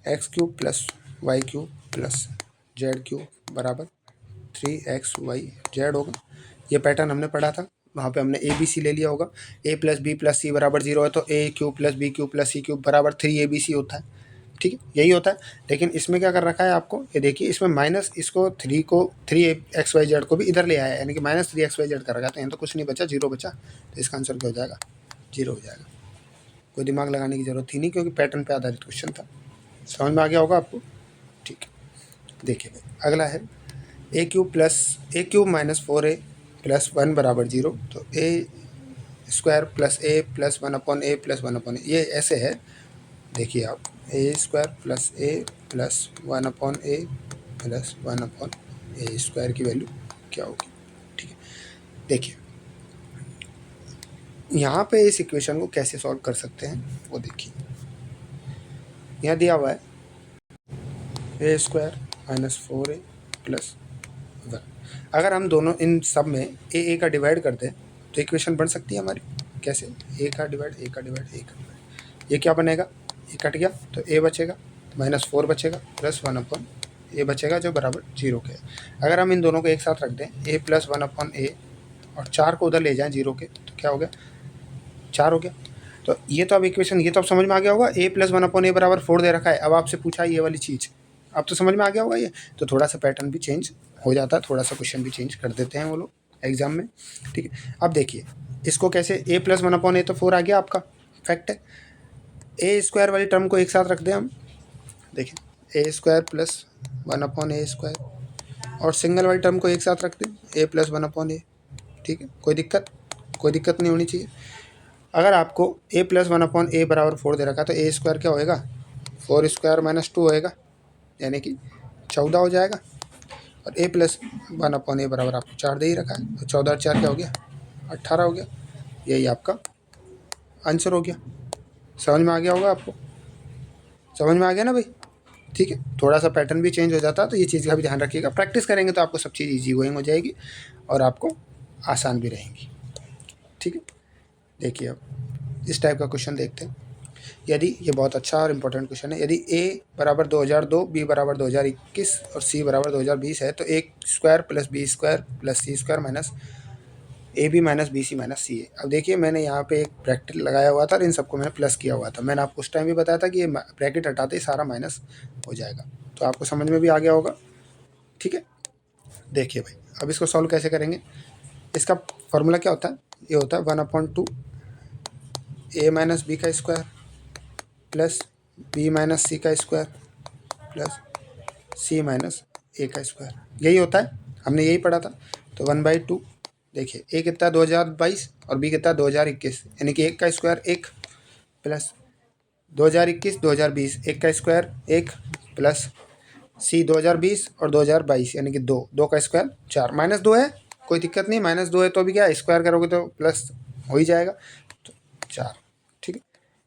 X cube plus Y cube plus Z cube बराबर 3xyz होगा। ये पैटर्न हमने पढ़ा था, वहाँ पे हमने ए बी सी ले लिया होगा। A plus B plus C बराबर 0 है, तो A cube plus B cube plus C cube बराबर 3abc होता है। ठीक है, यही होता है। लेकिन इसमें क्या कर रखा है आपको, ये देखिए, इसमें माइनस इसको 3xyz को भी इधर ले आया है, यानी कि माइनस 3xyz कर रखा है, तो यहाँ तो कुछ नहीं बचा, 0 बचा। तो इसका आंसर क्या हो जाएगा, 0 हो जाएगा। कोई दिमाग लगाने की जरूरत ही नहीं, क्योंकि पैटर्न पे आधारित क्वेश्चन था। समझ में आ गया होगा आपको। ठीक है, देखिए भाई, अगला है ए क्यूब माइनस 4a प्लस 1 बराबर 0, तो A square plus A plus 1/a plus 1/a, ये ऐसे है। देखिए आप, A square plus A plus 1/a plus 1/a square की वैल्यू क्या होगी। ठीक है, देखिए यहाँ पे इस इक्वेशन को कैसे सॉल्व कर सकते हैं वो देखिए। यहाँ दिया हुआ है ए स्क्वायर माइनस 4a प्लस 1। अगर हम दोनों इन सब में ए का डिवाइड कर दें तो इक्वेशन बन सकती है हमारी। कैसे, ए का डिवाइड ए का डिवाइड ए का डिवाइड, ये क्या बनेगा, ये कट गया तो ए बचेगा, -4 बचेगा प्लस 1/a बचेगा, जो बराबर 0 के है। अगर हम इन दोनों को एक साथ रख दें, ए प्लस 1/a, और 4 को उधर ले जाएं 0 के, तो क्या हो गया, 4 हो गया। तो ये तो अब इक्वेशन, ये तो अब समझ में आ गया होगा। ए प्लस 1/a बराबर 4 दे रखा है। अब आपसे पूछा ये वाली चीज़, अब तो समझ में आ गया होगा ये। तो थोड़ा सा पैटर्न भी चेंज हो जाता है, थोड़ा सा क्वेश्चन भी चेंज कर देते हैं वो लोग एग्जाम में। ठीक है, अब देखिए इसको कैसे, ए प्लस 1/a तो 4 आ गया आपका, फैक्ट है। ए स्क्वायर वाली टर्म को एक साथ रख दें हम, देखिए ए स्क्वायर प्लस 1/a स्क्वायर, और सिंगल वाली टर्म को एक साथ रख दें, ए प्लस 1/a। ठीक है, कोई दिक्कत नहीं होनी चाहिए। अगर आपको ए प्लस 1/a बराबर 4 दे रखा है, तो ए स्क्वायर क्या होएगा, 4 स्क्वायर माइनस 2 होएगा, यानी कि 14 हो जाएगा। और ए प्लस 1/a बराबर आपको 4 दे ही रखा है, तो 14 और 4 क्या हो गया, 18 हो गया। यही आपका आंसर हो गया। समझ में आ गया होगा आपको, समझ में आ गया ना भाई। ठीक है, थोड़ा सा पैटर्न भी चेंज हो जाता है, तो ये चीज़ का भी ध्यान रखिएगा। प्रैक्टिस करेंगे तो आपको सब चीज़ ईजी गोइंग हो जाएगी और आपको आसान भी रहेंगी। ठीक है, देखिए अब इस टाइप का क्वेश्चन देखते हैं। यदि, ये बहुत अच्छा और इम्पोर्टेंट क्वेश्चन है, यदि ए बराबर 2002, बी बराबर 2021 और सी बराबर 2020 है, तो A square plus B square plus C square minus A B minus B C minus C A. अब देखिए मैंने यहाँ पे एक ब्रैकेट लगाया हुआ था और इन सबको मैंने प्लस किया हुआ था। मैंने आपको उस टाइम भी बताया था कि ये ब्रैकेट हटाते ही सारा माइनस हो जाएगा, तो आपको समझ में भी आ गया होगा। ठीक है, देखिए भाई, अब इसको सॉल्व कैसे करेंगे। इसका फॉर्मूला क्या होता है, ये होता है 1/2 ए माइनस बी का स्क्वायर प्लस बी माइनस सी का स्क्वायर प्लस सी माइनस ए का स्क्वायर, यही होता है, हमने यही पढ़ा था। तो 1/2, देखिए ए कितना 2022 और बी कितना 2021, यानी कि एक का स्क्वायर 1 प्लस 2021 2020 एक का स्क्वायर 1 प्लस सी 2020 और 2022 यानी कि 2 का स्क्वायर 4, -2 है, कोई दिक्कत नहीं, -2 है तो भी क्या स्क्वायर करोगे तो प्लस हो ही जाएगा, तो 4। ठीक है,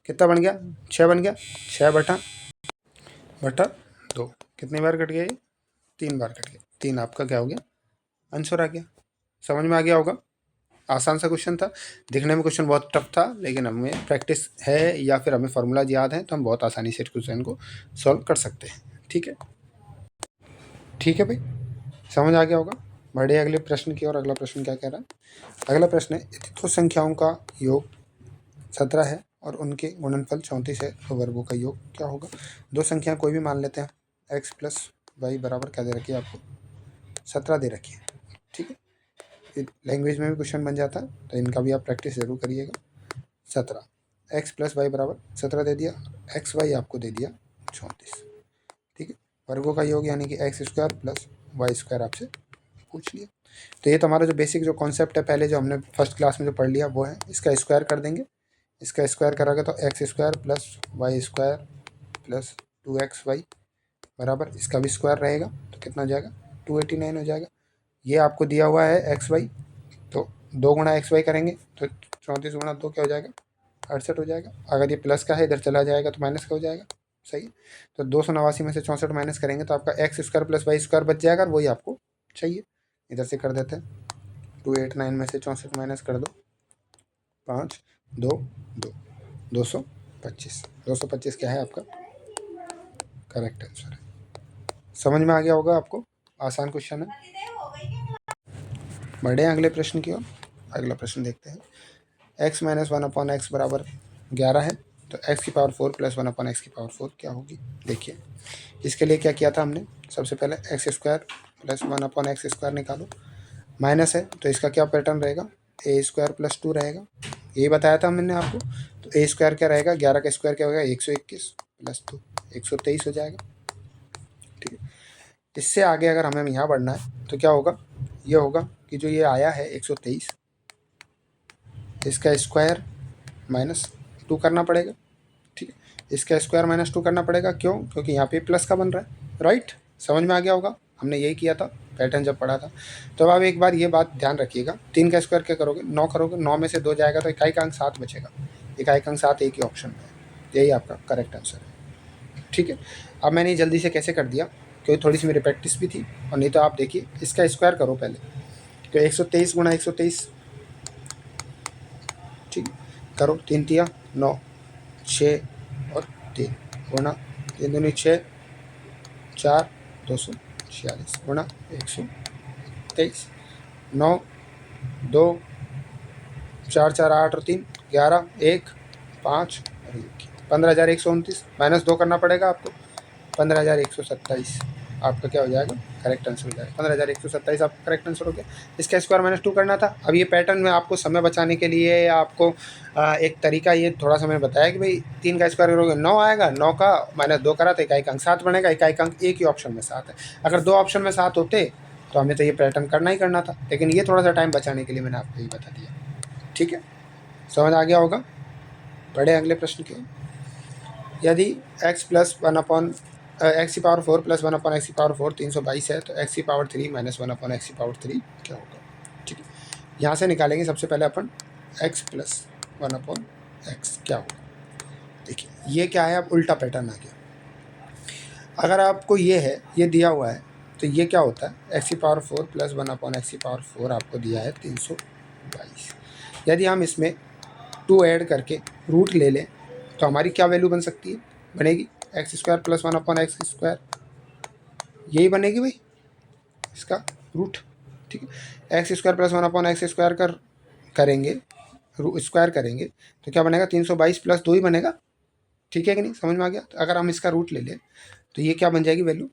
कितना बन गया, 6 बन गया, 6/2 कितनी बार कट गया ये, 3 बार कट गया, 3 आपका क्या हो गया, आंसर आ गया। समझ में आ गया होगा, आसान सा क्वेश्चन था। दिखने में क्वेश्चन बहुत टफ था, लेकिन हमें प्रैक्टिस है या फिर हमें फार्मूलाज याद हैं तो हम बहुत आसानी से क्वेश्चन को सॉल्व कर सकते हैं। ठीक है, ठीक है भाई, समझ आ गया होगा। बढ़े अगले प्रश्न की ओर। अगला प्रश्न क्या कह रहा है, अगला प्रश्न है, दो संख्याओं का योग 17 है और उनके गुणनफल 34 है, तो वर्गों का योग क्या होगा। दो संख्या कोई भी मान लेते हैं, एक्स प्लस वाई बराबर क्या दे रखी है आपको, 17 दे रखी है। ठीक है, लैंग्वेज में भी क्वेश्चन बन जाता है, तो इनका भी आप प्रैक्टिस जरूर करिएगा। 17 एक्स प्लस वाई बराबर 17 दे दिया, एक्स वाई आपको दे दिया 34। ठीक है, वर्गों का योग यानी कि X square plus Y square आपसे पूछ लिया। तो ये तो हमारा जो बेसिक जो कॉन्सेप्ट है, पहले जो हमने फर्स्ट क्लास में जो पढ़ लिया वो है। इसका स्क्वायर कर देंगे, इसका स्क्वायर करोगे तो X square plus Y square plus 2xy बराबर, इसका भी स्क्वायर रहेगा तो कितना हो जाएगा, 289 हो जाएगा। ये आपको दिया हुआ है एक्स वाई, तो 2 गुणा एक्स वाई करेंगे तो 34 गुणा 2 क्या हो जाएगा, 68 हो जाएगा। अगर ये प्लस का है इधर चला जाएगा तो माइनस का हो जाएगा, सही है। तो 289 में से 64 माइनस करेंगे तो आपका X square plus Y square बच जाएगा, और वही आपको चाहिए। इधर से कर देते हैं, 289 में से 64 माइनस कर दो, 5 2 2 225। 225 क्या है आपका करेक्ट आंसर है। समझ में आ गया होगा आपको, आसान क्वेश्चन है। बढ़े अगले प्रश्न की ओर। अगला प्रश्न देखते हैं। x माइनस 1/x बराबर 11 है, तो x की पावर 4 प्लस 1/x की पावर 4 क्या होगी। देखिए इसके लिए क्या किया था हमने, सबसे पहले x square plus 1/x square निकालो, माइनस है तो इसका क्या पैटर्न रहेगा, ए स्क्वायर प्लस 2 रहेगा, यही बताया था हमने आपको। तो ए स्क्वायर क्या रहेगा, 11 का स्क्वायर क्या होगा 121 प्लस 2 123 हो जाएगा, ठीक है। इससे आगे अगर हमें यहाँ बढ़ना है तो क्या होगा, ये होगा कि जो ये आया है 123 इसका स्क्वायर माइनस 2 करना पड़ेगा, ठीक है। इसका स्क्वायर माइनस 2 करना पड़ेगा, क्यों, क्योंकि यहाँ पे प्लस का बन रहा है, राइट। समझ में आ गया होगा, हमने यही किया था पैटर्न जब पढ़ा था। तो अब एक बार ये बात ध्यान रखिएगा, 3 का स्क्वायर क्या करोगे 9 करोगे, 9 में से 2 जाएगा तो इकाई का अंक 7 बचेगा, इकाई का अंक 7 एक ही ऑप्शन में है, यही आपका करेक्ट आंसर है, ठीक है। अब मैंने जल्दी से कैसे कर दिया, क्योंकि थोड़ी सी मेरी प्रैक्टिस भी थी, और नहीं तो आप देखिए इसका स्क्वायर करो पहले, तो 123 गुणा 123, ठीक करो, 3 तिया 9 6 और 3 गुणा 3 दूनी 6 4 246 गुणा 123, 9 2 4 4 8 और 3 11 1 5 और 1 15,129 माइनस 2 करना पड़ेगा आपको, 15,127 आपका क्या हो जाएगा करेक्ट आंसर हो जाएगा। 15,127 आपका करेक्ट आंसर हो गया। इसका स्क्वायर माइनस 2 करना था। अब ये पैटर्न में आपको समय बचाने के लिए आपको एक तरीका ये थोड़ा सा मैंने बताया कि भाई 3 का स्क्वायर करोगे 9 आएगा, 9 का माइनस 2 करा तो इकाई का अंक 7 बनेगा, इकाई का अंक एक ही ऑप्शन में 7 है। अगर 2 ऑप्शन में 7 होते तो हमें तो ये पैटर्न करना ही करना था, लेकिन ये थोड़ा सा टाइम बचाने के लिए मैंने आपको ये बता दिया, ठीक है। समझ आ गया होगा। बढ़े अगले प्रश्न के। यदि x प्लस 1 एक्स की पावर 4 प्लस 1/x की पावर 4 322 है, तो x की पावर 3 माइनस 1/x की पावर 3 क्या होगा, ठीक है। यहाँ से निकालेंगे सबसे पहले अपन x प्लस 1/x क्या होगा। देखिए ये क्या है, अब उल्टा पैटर्न आ गया। अगर आपको ये है, ये दिया हुआ है, तो ये क्या होता है x की पावर 4 प्लस 1/x की पावर 4 आपको दिया है 322। यदि हम इसमें 2 ऐड करके रूट ले लें तो हमारी क्या वैल्यू बन सकती है, बनेगी x square plus 1/x square, यही बनेगी भाई इसका रूट, ठीक है। X square plus 1/x square करेंगे स्क्वायर करेंगे तो क्या बनेगा 322 प्लस 2 ही बनेगा, ठीक है कि नहीं, समझ में आ गया। तो अगर हम इसका रूट ले लें तो ये क्या बन जाएगी value,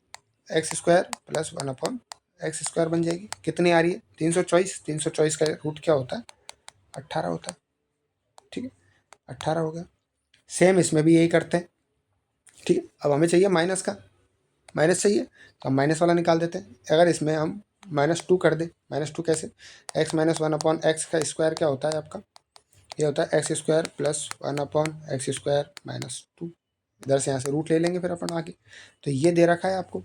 x square plus 1/x square बन जाएगी, कितनी आ रही है 324। 324 का रूट क्या होता है 18 होता है, ठीक है 18 हो गया। सेम इसमें भी यही करते हैं, ठीक है। अब हमें चाहिए माइनस का, माइनस चाहिए तो हम माइनस वाला निकाल देते हैं। अगर इसमें हम -2 कर दें, -2 कैसे, x माइनस 1/x का स्क्वायर क्या होता है आपका, ये होता है x square plus 1/x square minus 2। इधर से यहाँ से रूट ले लेंगे फिर अपन आगे, तो ये दे रखा है आपको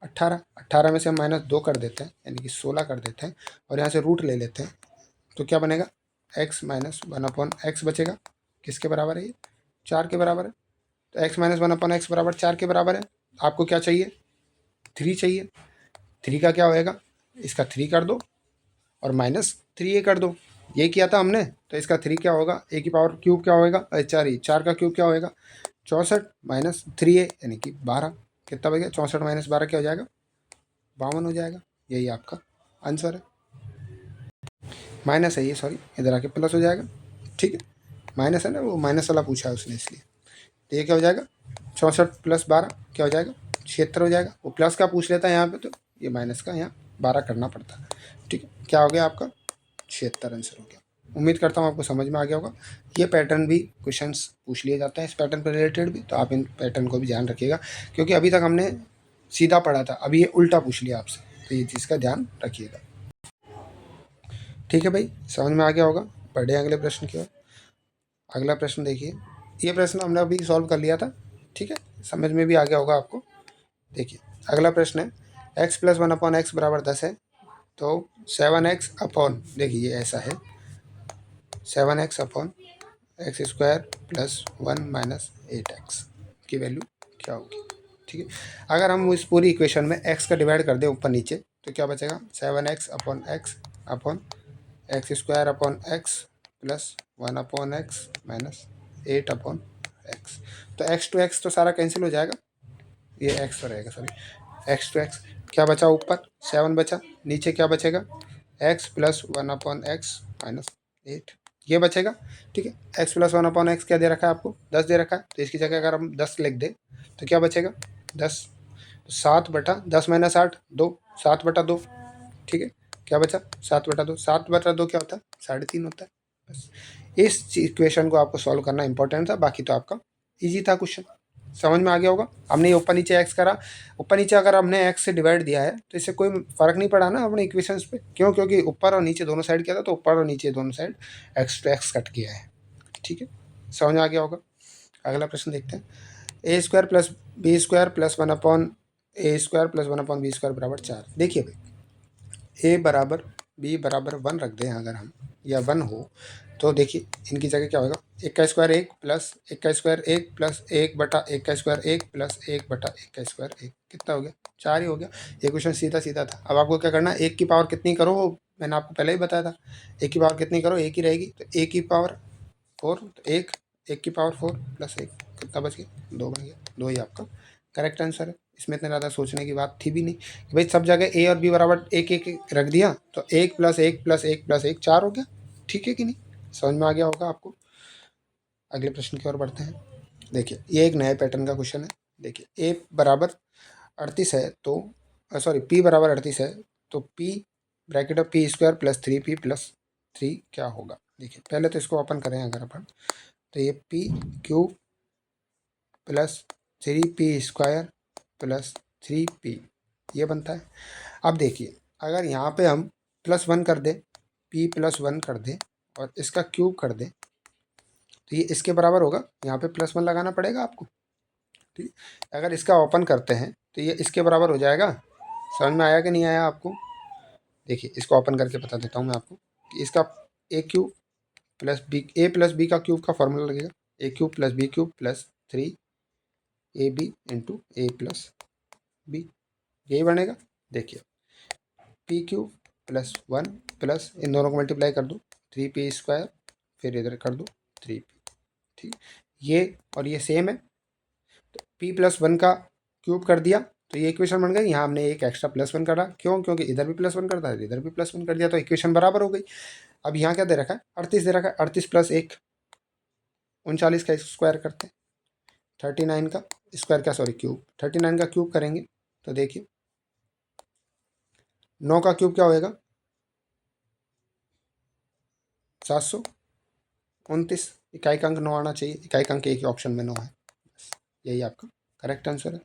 18। 18 में से हम -2 कर देते हैं यानी कि 16 कर देते हैं, और यहाँ से रूट ले लेते हैं तो क्या बनेगा x माइनस 1/x बचेगा, किसके बराबर है ये 4 के बराबर है। तो x माइनस 1/x बराबर 4 के बराबर है। आपको क्या चाहिए 3 चाहिए, 3 का क्या होएगा, इसका 3 कर दो और -3a कर दो, ये किया था हमने। तो इसका 3 क्या होगा, a की पावर क्यूब क्या होएगा 4 ही, 4 का क्यूब क्या होएगा 64 माइनस 3a यानी कि 12, कितना बचेगा 64 माइनस 12 क्या हो जाएगा 52 हो जाएगा, यही आपका आंसर है। माइनस है ये, सॉरी इधर आके प्लस हो जाएगा, ठीक है। माइनस है ना, वो माइनस वाला पूछा है उसने इसलिए। तो ये क्या हो जाएगा 64 प्लस 12 क्या हो जाएगा 76 हो जाएगा। वो प्लस का पूछ लेता है यहाँ पे, तो ये माइनस का यहाँ 12 करना पड़ता है, ठीक है। क्या हो गया आपका 76 आंसर हो गया। उम्मीद करता हूँ आपको समझ में आ गया होगा। ये पैटर्न भी क्वेश्चंस पूछ लिए जाते हैं इस पैटर्न पर रिलेटेड भी, तो आप इन पैटर्न को भी ध्यान रखिएगा, क्योंकि अभी तक हमने सीधा पढ़ा था, अभी ये उल्टा पूछ लिया आपसे, तो ये चीज़ का ध्यान रखिएगा, ठीक है भाई। समझ में आ गया होगा। बढ़े अगले प्रश्न की ओर। अगला प्रश्न देखिए, ये प्रश्न हमने अभी सॉल्व कर लिया था, ठीक है, समझ में भी आ गया होगा आपको। देखिए अगला प्रश्न है x प्लस 1/x बराबर 10 है, तो 7x अपॉन, देखिए ये ऐसा है 7x upon x square plus 1 minus 8x की वैल्यू क्या होगी। ठीक है, अगर हम इस पूरी इक्वेशन में x का डिवाइड कर दें ऊपर नीचे तो क्या बचेगा 7x upon x upon x square upon x plus 1 upon x minus 8 upon x. तो x टू x तो सारा कैंसिल हो जाएगा, ये x तो रहेगा, सॉरी x टू x क्या बचा, ऊपर 7 बचा, नीचे क्या बचेगा x plus 1 upon x minus 8 ये बचेगा। ठीक है, x प्लस 1 अपॉन एक्स क्या दे रखा है आपको, 10 दे रखा है, तो इसकी जगह अगर हम 10 लिख दें तो क्या बचेगा 10, तो 7/10 माइनस 8 2, 7/2। ठीक है, क्या बचा 7/2, 7/2 क्या होता है 3.5 होता है। बस इस इक्वेशन को आपको सॉल्व करना इंपॉर्टेंट था, बाकी तो आपका इजी था क्वेश्चन, समझ में आ गया होगा। हमने ऊपर नीचे एक्स करा, ऊपर नीचे अगर हमने एक्स से डिवाइड दिया है तो इससे कोई फर्क नहीं पड़ा ना अपने इक्वेशंस पे, क्यों, क्योंकि ऊपर और नीचे दोनों साइड किया था तो ऊपर और नीचे दोनों side X to X cut किया है। ठीक है, समझ में आ गया होगा। अगला प्रश्न देखते हैं, A square plus B square plus 1 upon A square plus 1 upon B square बराबर 4। देखिए भाई ए बराबर बी बराबर 1 रख दें अगर हम, या 1 हो तो देखिए इनकी जगह क्या होगा, 1 का स्क्वायर 1 प्लस 1 का स्क्वायर 1 प्लस 1/1 का स्क्वायर 1 प्लस 1/1 का स्क्वायर 1, कितना हो गया 4 ही हो गया। ये क्वेश्चन सीधा सीधा था। अब आपको क्या करना है, 1 की पावर कितनी करो, वो मैंने आपको पहले ही बताया था, 1 की पावर कितनी करो 1 ही रहेगी, तो 1 की पावर 4, तो 1 की पावर 4 प्लस 1 कितना बच गया 2 बन गया, 2 ही आपका करेक्ट आंसर है। इसमें इतने ज़्यादा सोचने की बात थी भी नहीं कि भाई सब जगह ए और बी बराबर 1 1 रख दिया तो 1 प्लस 1 प्लस 1 प्लस 1 4 हो गया। ठीक है कि नहीं, समझ में आ गया होगा आपको। अगले प्रश्न की ओर बढ़ते हैं। देखिए ये एक नए पैटर्न का क्वेश्चन है। देखिए ए बराबर 38 है तो सॉरी पी बराबर 38 है तो P bracket of P square plus 3p plus 3 क्या होगा। देखिए पहले तो इसको ओपन करें अगर अपन, तो ये P cube plus 3p square plus 3p ये बनता है। अब देखिए अगर यहाँ पे हम +1 कर दें, p +1 कर दें और इसका क्यूब कर दें तो ये इसके बराबर होगा, यहाँ पे +1 लगाना पड़ेगा आपको। ठीक, अगर इसका ओपन करते हैं तो ये इसके बराबर हो जाएगा। समझ में आया कि नहीं आया आपको। देखिए इसको ओपन करके बता देता हूँ मैं आपको कि इसका A cube plus B, A plus B का क्यूब का फॉर्मूला लगेगा A cube plus B cube plus 3ab into A plus B, यही बनेगा। देखिए पी क्यूब प्लस 1 प्लस इन दोनों को मल्टीप्लाई कर दो 3p स्क्वायर, फिर इधर कर दो 3p। ठीक, ये और ये सेम है, तो p प्लस 1 का क्यूब कर दिया तो ये इक्वेशन बन गई। यहाँ हमने एक एक्स्ट्रा +1 करा, क्यों, क्योंकि इधर भी +1 करता है इधर भी +1 कर दिया तो इक्वेशन बराबर हो गई। अब यहाँ क्या दे रखा है 38 दे रखा है, 38 प्लस 1 39 का स्क्वायर करते हैं, 39 का स्क्वायर का सॉरी क्यूब, 39 का क्यूब करेंगे तो देखिए 9 का क्यूब क्या होएगा 729, इकाई का अंक 9 आना चाहिए, इकाई का अंक एक ही ऑप्शन में 9 है, यही आपका करेक्ट आंसर है।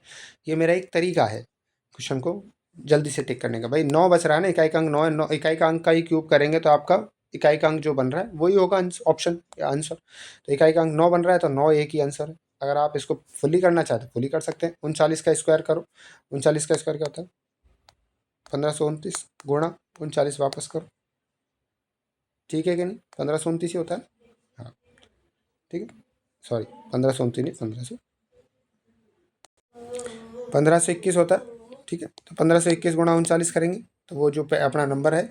ये मेरा एक तरीका है क्वेश्चन को जल्दी से टिक करने का। भाई 9 बच रहा है ना, इकाई का अंक 9 है, 9 इकाई का अंक का ही क्यूब करेंगे तो आपका इकाई का अंक जो बन रहा है वही होगा ऑप्शन या आंसर। तो इकाई का अंक 9 बन रहा है तो 9 एक ही आंसर है। अगर आप इसको फुली करना चाहते हैं फुली कर सकते हैं, 39 का स्क्वायर करो, 39 का स्क्वायर क्या होता है 1529 गुणा 39 वापस करो, ठीक है कि नहीं 1529 ही होता है। हाँ ठीक है, सॉरी 1529 नहीं 1521 होता है। ठीक है, तो 1521 गुणा 39 करेंगे तो वो जो अपना नंबर है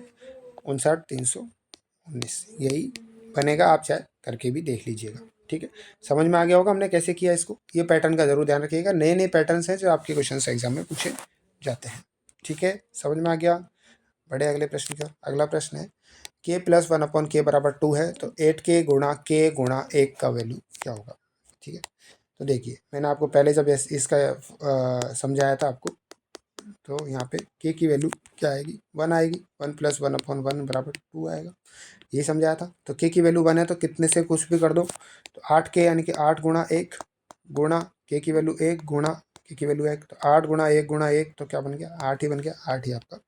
59,319 यही बनेगा। आप चाहे करके भी देख लीजिएगा। ठीक है, समझ में आ गया होगा हमने कैसे किया इसको। ये पैटर्न का जरूर ध्यान रखिएगा, नए नए पैटर्न्स हैं जो आपके क्वेश्चन एग्जाम में पूछे जाते हैं। ठीक है, समझ में आ गया। बड़े अगले प्रश्न की ओर। अगला प्रश्न है k प्लस 1 अपॉन के बराबर 2 है तो 8k गुणा k गुणा 1 का वैल्यू क्या होगा। ठीक है, तो देखिए मैंने आपको पहले जब इसका समझाया था आपको, तो यहाँ पे k की वैल्यू क्या आएगी 1 आएगी, 1 प्लस 1 अपॉन 1 बराबर 2 आएगा, ये समझाया था। तो k की वैल्यू 1 है तो कितने से कुछ भी कर दो, तो 8k यानी कि 8 गुणा 1 गुणा k की वैल्यू 1 गुणा k की वैल्यू 1, तो 8 गुणा 1 गुणा 1 तो क्या बन गया 8 ही बन गया, 8 ही आपका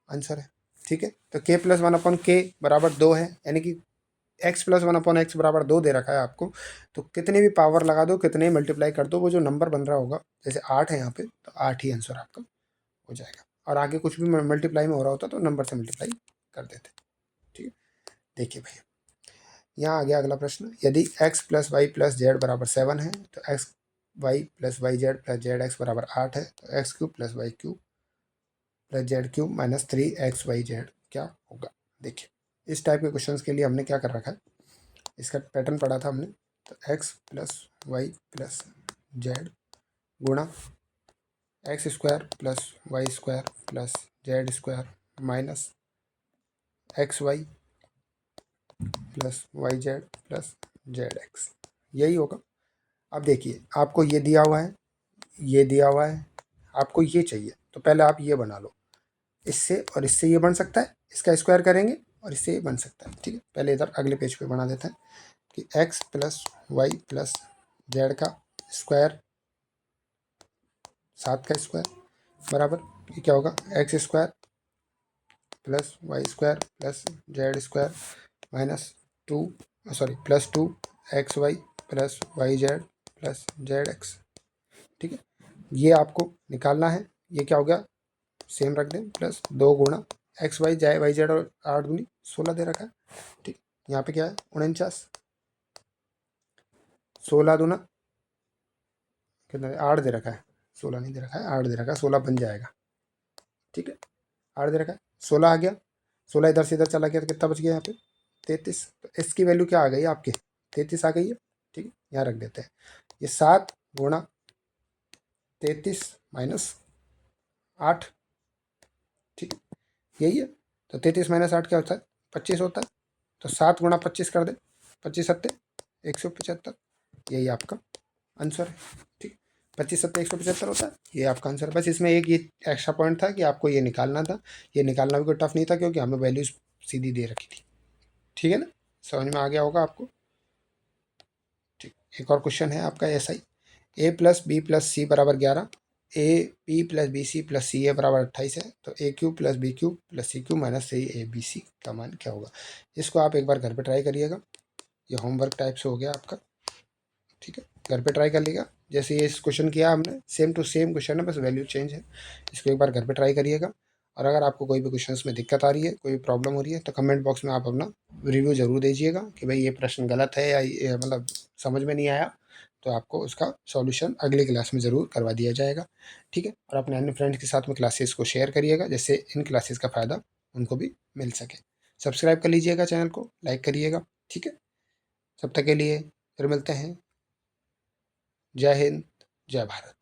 आंसर है। ठीक है, तो k प्लस 1 अपॉन के बराबर 2 है, यानी कि x प्लस 1 अपॉन एक्स बराबर 2 दे रखा है आपको, तो कितने भी पावर लगा दो कितने ही मल्टीप्लाई कर दो वो जो नंबर बन रहा होगा, जैसे 8 है यहाँ पे तो 8 ही आंसर आपका हो जाएगा। और आगे कुछ भी मल्टीप्लाई में हो रहा होता तो नंबर से मल्टीप्लाई कर देते। ठीक है, देखिए भैया यहाँ आ गया अगला प्रश्न। यदि x plus Y plus Z बराबर 7 है तो X Y plus Y Z plus Z X बराबर 8 है, तो X cube plus Y cube plus Z cube minus 3 X Y Z क्या होगा। देखिए इस टाइप के क्वेश्चंस के लिए हमने क्या कर रखा है, इसका पैटर्न पढ़ा था हमने। तो X plus Y plus Z गुणा X square plus Y square plus Z square minus X Y plus Y Z plus Z X, यही होगा। अब देखिए आपको ये दिया हुआ है, ये दिया हुआ है, आपको ये चाहिए तो पहले आप ये बना लो। इससे और इससे ये बन सकता है, इसका स्क्वायर करेंगे और इससे ये बन सकता है। ठीक है, पहले इधर अगले पेज पे बना देते हैं कि X plus Y plus Z का स्क्वायर 7 का स्क्वायर बराबर ये क्या होगा, X square plus Y square plus Z square minus 2 plus 2 X Y plus Y Z plus Z X. ठीक है, ये आपको निकालना है। ये क्या हो गया, सेम रख दें, प्लस 2 गुणा एक्स वाई वाई जेड और 8 दूनी 16 दे रखा है। ठीक, यहाँ पे क्या है 49, 16 दूना कितना 8 दे रखा है, 16 नहीं दे रखा है, 8 दे रखा है, 16 बन जाएगा। ठीक है, 8 दे रखा है, 16 आ गया, 16 इधर से इधर चला गया तो कितना बच गया यहाँ पे 33। तो इसकी वैल्यू क्या आ गई आपकी 33 आ गई है। ठीक है, यहाँ रख देते हैं, ये 7 गुणा 33 माइनस 8। ठीक है, यही है। तो 33 माइनस 8 क्या होता है 25 होता है। तो 7 गुणा 25 कर दे, 25 सत्ते 175, यही आपका आंसर है। ठीक, 25 सत्ते 175 होता है, ये आपका आंसर है। बस इसमें एक ये एक्स्ट्रा पॉइंट था कि आपको ये निकालना था। ये निकालना भी कोई टफ नहीं था क्योंकि हमें वैल्यूज सीधी दे रखी थी। ठीक है ना, समझ में आ गया होगा आपको। ठीक, एक और क्वेश्चन है आपका ऐसा ही, A plus B plus C बराबर 11, A B plus B C plus C A बराबर 28 है, तो A cube plus B cube plus C cube minus C A B C का मान क्या होगा। इसको आप एक बार घर पे ट्राई करिएगा, ये होमवर्क टाइप से हो गया आपका। ठीक है, घर पे ट्राई कर लीजिएगा, जैसे ये इस क्वेश्चन किया हमने सेम टू सेम क्वेश्चन है, बस वैल्यू चेंज है। इसको एक बार घर पे ट्राई करिएगा। और अगर आपको कोई भी क्वेश्चन में दिक्कत आ रही है, कोई भी प्रॉब्लम हो रही है, तो कमेंट बॉक्स में आप अपना रिव्यू जरूर दीजिएगा कि भाई ये प्रश्न गलत है या ये मतलब समझ में नहीं आया, तो आपको उसका सॉल्यूशन अगली क्लास में ज़रूर करवा दिया जाएगा। ठीक है, और अपने अन्य फ्रेंड्स के साथ में क्लासेस को शेयर करिएगा, जिससे इन क्लासेस का फ़ायदा उनको भी मिल सके। सब्सक्राइब कर लीजिएगा, चैनल को लाइक करिएगा। ठीक है, तब तक के लिए फिर मिलते हैं। जय हिंद, जय भारत।